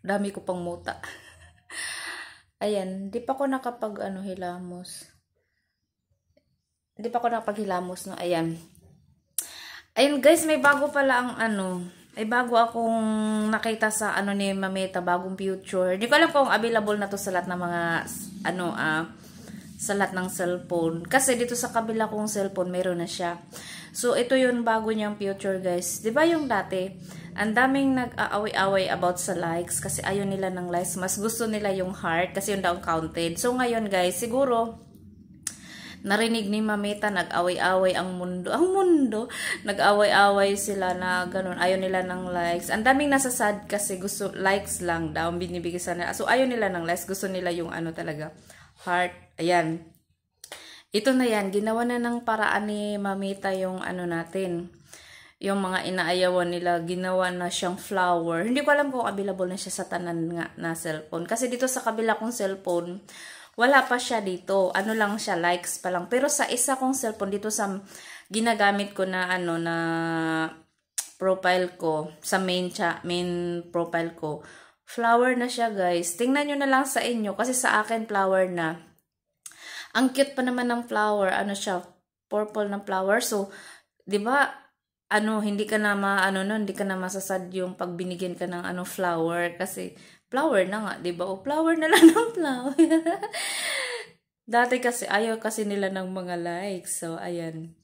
Dami ko pang muta. Ayan, di pa ako nakapag hilamos. Di pa ako nakapaghilamos, no? Ayan. Ayun guys, may bago pala ang ay bago akong nakita sa ni Mamita, bagong future. Hindi ko alam kung available na to sa lahat ng mga sa lahat ng cellphone. Kasi dito sa kabila kong cellphone, meron na siya. So, ito yung bago niyang future guys. Di ba yung dati, ang daming nag-aaway-away about sa likes kasi ayaw nila ng likes. Mas gusto nila yung heart kasi yung daw counted. So, ngayon guys, siguro, narinig ni Mamita, nag-away-away ang mundo. Ang mundo! Nag-away-away sila na ganun. Ayaw nila ng likes. Ang daming nasasad kasi gusto likes lang daw. Binibigay sa nila. So, ayaw nila ng likes. Gusto nila yung talaga. Heart. Ayan. Ito na yan. Ginawa na ng paraan ni Mamita yung natin. Yung mga inaayawan nila. Ginawa na siyang flower. Hindi ko alam kung available na siya sa tanan nga na cellphone. Kasi dito sa kabila kong cellphone, wala pa siya dito. Ano lang siya, likes pa lang. Pero sa isa kong cellphone, dito sa ginagamit ko na na profile ko, sa main profile ko, flower na siya guys. Tingnan nyo na lang sa inyo, kasi sa akin flower na. Ang cute pa naman ng flower, siya, purple na flower. So, di ba, hindi ka na hindi ka na masasad yung pag binigyan ka ng flower, kasi flower na nga, 'di ba? O flower na lang ng flower. Dati kasi ayaw kasi nila ng mga likes. So ayan.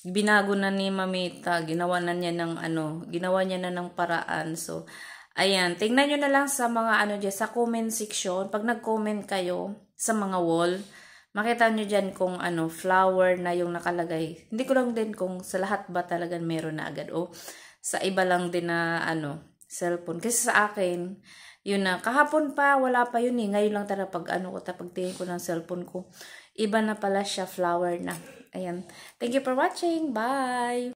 Binago na ni Mamita, ginawa niya na ng paraan. So ayan, tingnan niyo na lang sa mga diyan sa comment section. Pag nag-comment kayo sa mga wall, makita niyo diyan kung flower na yung nakalagay. Hindi ko lang din kung sa lahat ba talagang meron na agad o sa iba lang din na cellphone. Kasi sa akin, yun na, kahapon pa, wala pa yun eh. Ngayon lang talaga pag tingin ko ng cellphone ko, iba na pala siya, flower na. Ayan. Thank you for watching. Bye!